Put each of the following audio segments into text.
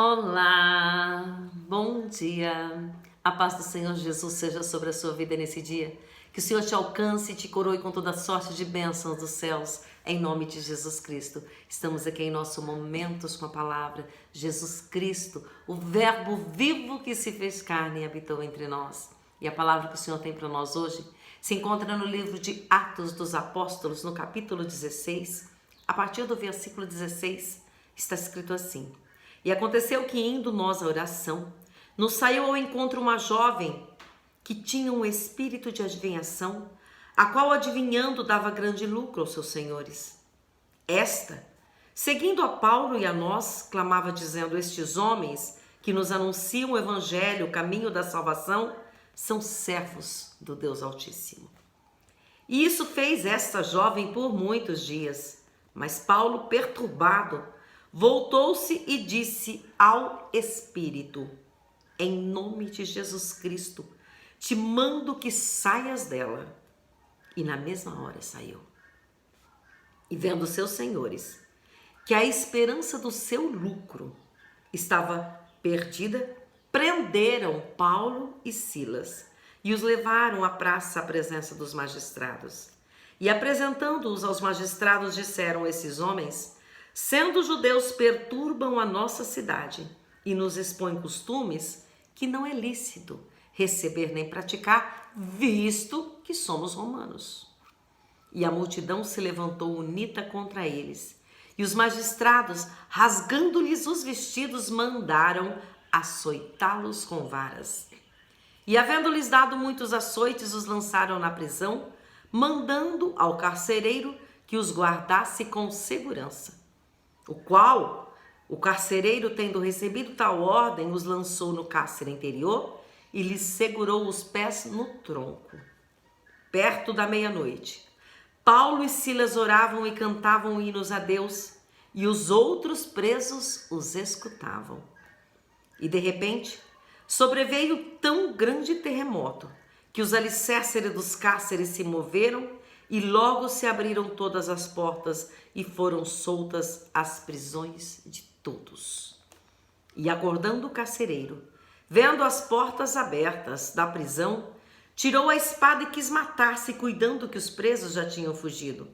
Olá, bom dia. A paz do Senhor Jesus seja sobre a sua vida nesse dia. Que o Senhor te alcance e te coroe com toda sorte de bênçãos dos céus, em nome de Jesus Cristo. Estamos aqui em nosso Momentos com a Palavra. Jesus Cristo, o Verbo vivo que se fez carne e habitou entre nós. E a palavra que o Senhor tem para nós hoje se encontra no livro de Atos dos Apóstolos, no capítulo 16. A partir do versículo 16, está escrito assim: E aconteceu que, indo nós à oração, nos saiu ao encontro uma jovem que tinha um espírito de adivinhação, a qual, adivinhando, dava grande lucro aos seus senhores. Esta, seguindo a Paulo e a nós, clamava dizendo: Estes homens que nos anunciam o evangelho, o caminho da salvação, são servos do Deus Altíssimo. E isso fez esta jovem por muitos dias. Mas Paulo, perturbado, voltou-se e disse ao Espírito: Em nome de Jesus Cristo, te mando que saias dela. E na mesma hora saiu. E vendo seus senhores que a esperança do seu lucro estava perdida, prenderam Paulo e Silas e os levaram à praça à presença dos magistrados. E apresentando-os aos magistrados, disseram esses homens: Sendo judeus, perturbam a nossa cidade e nos expõem costumes que não é lícito receber nem praticar, visto que somos romanos. E a multidão se levantou unida contra eles. E os magistrados, rasgando-lhes os vestidos, mandaram açoitá-los com varas. E havendo-lhes dado muitos açoites, os lançaram na prisão, mandando ao carcereiro que os guardasse com segurança. O qual, o carcereiro, tendo recebido tal ordem, os lançou no cárcere interior e lhes segurou os pés no tronco. Perto da meia-noite, Paulo e Silas oravam e cantavam hinos a Deus, e os outros presos os escutavam. E de repente, sobreveio tão grande terremoto que os alicerces dos cárceres se moveram e logo se abriram todas as portas e foram soltas as prisões de todos. E acordando o carcereiro, vendo as portas abertas da prisão, tirou a espada e quis matar-se, cuidando que os presos já tinham fugido.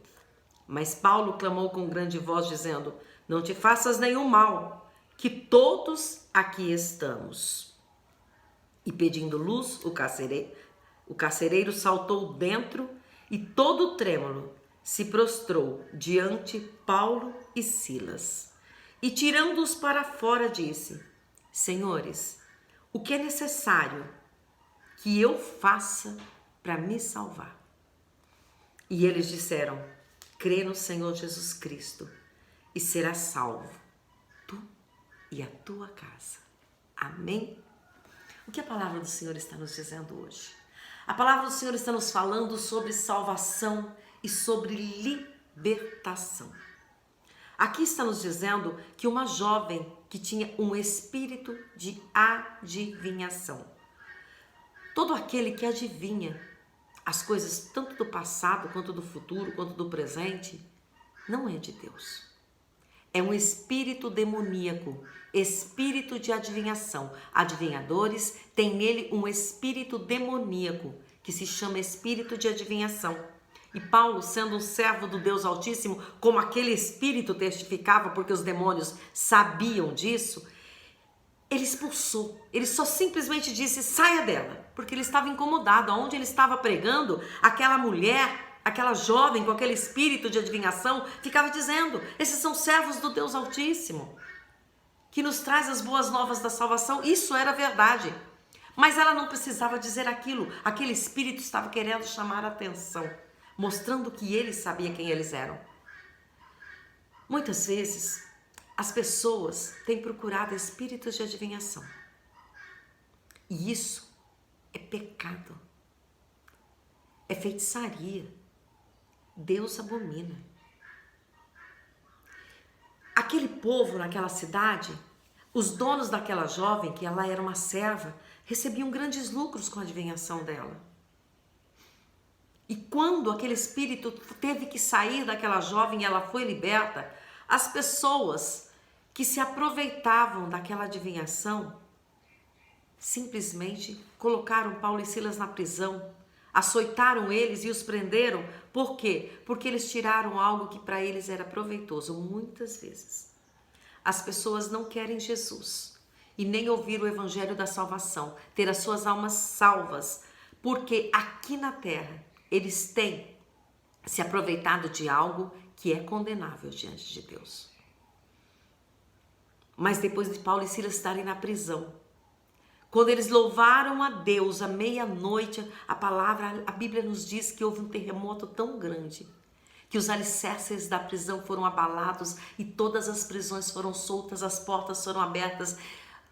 Mas Paulo clamou com grande voz, dizendo: Não te faças nenhum mal, que todos aqui estamos. E pedindo luz, o carcereiro saltou dentro e, todo trêmulo, se prostrou diante Paulo e Silas. E tirando-os para fora, disse: Senhores, o que é necessário que eu faça para me salvar? E eles disseram: Crê no Senhor Jesus Cristo e serás salvo, tu e a tua casa. Amém? O que a palavra do Senhor está nos dizendo hoje? A palavra do Senhor está nos falando sobre salvação e sobre libertação. Aqui está nos dizendo que uma jovem que tinha um espírito de adivinhação. Todo aquele que adivinha as coisas tanto do passado, quanto do futuro, quanto do presente, não é de Deus. É um espírito demoníaco, espírito de adivinhação. Adivinhadores têm nele um espírito demoníaco, que se chama espírito de adivinhação. E Paulo, sendo um servo do Deus Altíssimo, como aquele espírito testificava, porque os demônios sabiam disso, ele expulsou. Ele só simplesmente disse: saia dela, porque ele estava incomodado. Aonde ele estava pregando, aquela mulher, aquela jovem com aquele espírito de adivinhação, ficava dizendo: esses são servos do Deus Altíssimo, que nos traz as boas novas da salvação. Isso era verdade. Mas ela não precisava dizer aquilo. Aquele espírito estava querendo chamar a atenção, mostrando que ele sabia quem eles eram. Muitas vezes, as pessoas têm procurado espíritos de adivinhação. E isso é pecado. É feitiçaria. Deus abomina. Aquele povo naquela cidade, os donos daquela jovem, que ela era uma serva, recebiam grandes lucros com a adivinhação dela. E quando aquele espírito teve que sair daquela jovem e ela foi liberta, as pessoas que se aproveitavam daquela adivinhação, simplesmente colocaram Paulo e Silas na prisão, açoitaram eles e os prenderam. Por quê? Porque eles tiraram algo que para eles era proveitoso. Muitas vezes as pessoas não querem Jesus e nem ouvir o evangelho da salvação, ter as suas almas salvas, porque aqui na terra eles têm se aproveitado de algo que é condenável diante de Deus. Mas depois de Paulo e Silas estarem na prisão, quando eles louvaram a Deus à meia-noite, a Bíblia nos diz que houve um terremoto tão grande que os alicerces da prisão foram abalados e todas as prisões foram soltas, as portas foram abertas.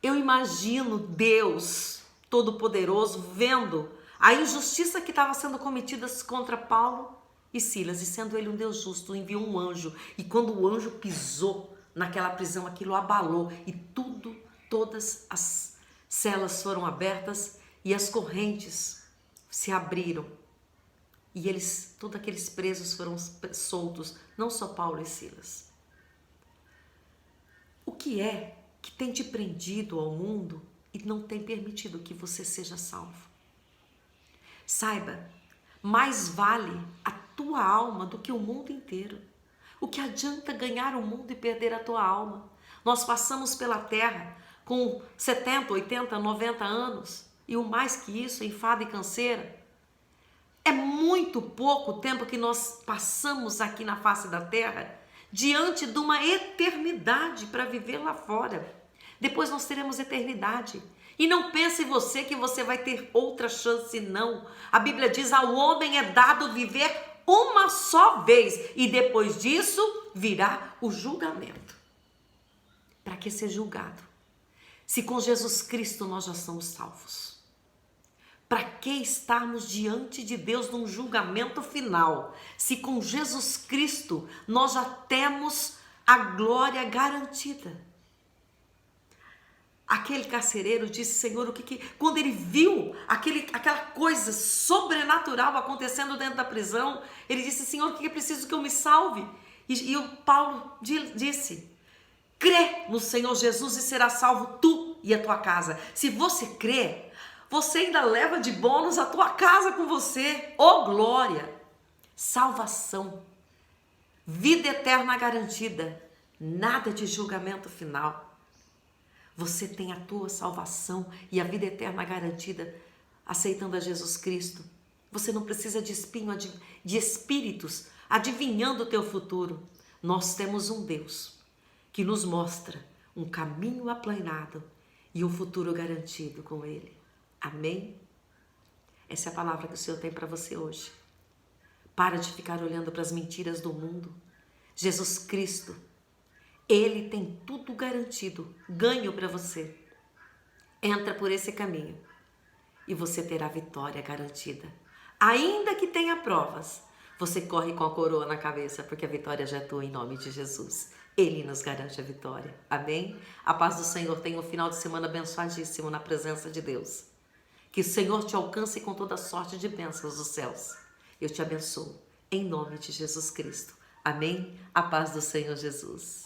Eu imagino Deus Todo-Poderoso vendo a injustiça que estava sendo cometida contra Paulo e Silas, e sendo ele um Deus justo, enviou um anjo, e quando o anjo pisou naquela prisão, aquilo abalou, e todas as celas foram abertas e as correntes se abriram. E todos aqueles presos foram soltos, não só Paulo e Silas. O que é que tem te prendido ao mundo e não tem permitido que você seja salvo? Saiba, mais vale a tua alma do que o mundo inteiro. O que adianta ganhar o mundo e perder a tua alma? Nós passamos pela terra com 70, 80, 90 anos e o mais que isso, enfado e canseira. É muito pouco tempo que nós passamos aqui na face da terra diante de uma eternidade para viver lá fora. Depois nós teremos eternidade. E não pense você que você vai ter outra chance, não. A Bíblia diz: ao homem é dado viver uma só vez e depois disso virá o julgamento. Para que ser julgado? Se com Jesus Cristo nós já somos salvos. Para que estarmos diante de Deus num julgamento final? Se com Jesus Cristo nós já temos a glória garantida. Aquele carcereiro disse: Senhor, quando ele viu aquela coisa sobrenatural acontecendo dentro da prisão, ele disse: Senhor, o que é preciso que eu me salve? E o Paulo disse: crê no Senhor Jesus e será salvo tu e a tua casa. Se você crê, você ainda leva de bônus a tua casa com você. Oh, glória! Salvação, vida eterna garantida, nada de julgamento final. Você tem a tua salvação e a vida eterna garantida aceitando a Jesus Cristo. Você não precisa de espinho, de espíritos adivinhando o teu futuro. Nós temos um Deus que nos mostra um caminho aplanado e um futuro garantido com Ele. Amém? Essa é a palavra que o Senhor tem para você hoje. Para de ficar olhando para as mentiras do mundo. Jesus Cristo, Ele tem tudo garantido, ganho para você. Entra por esse caminho e você terá vitória garantida. Ainda que tenha provas, você corre com a coroa na cabeça, porque a vitória já é tua em nome de Jesus. Ele nos garante a vitória. Amém? A paz do Senhor. Tenha um final de semana abençoadíssimo na presença de Deus. Que o Senhor te alcance com toda sorte de bênçãos dos céus. Eu te abençoo em nome de Jesus Cristo. Amém? A paz do Senhor Jesus.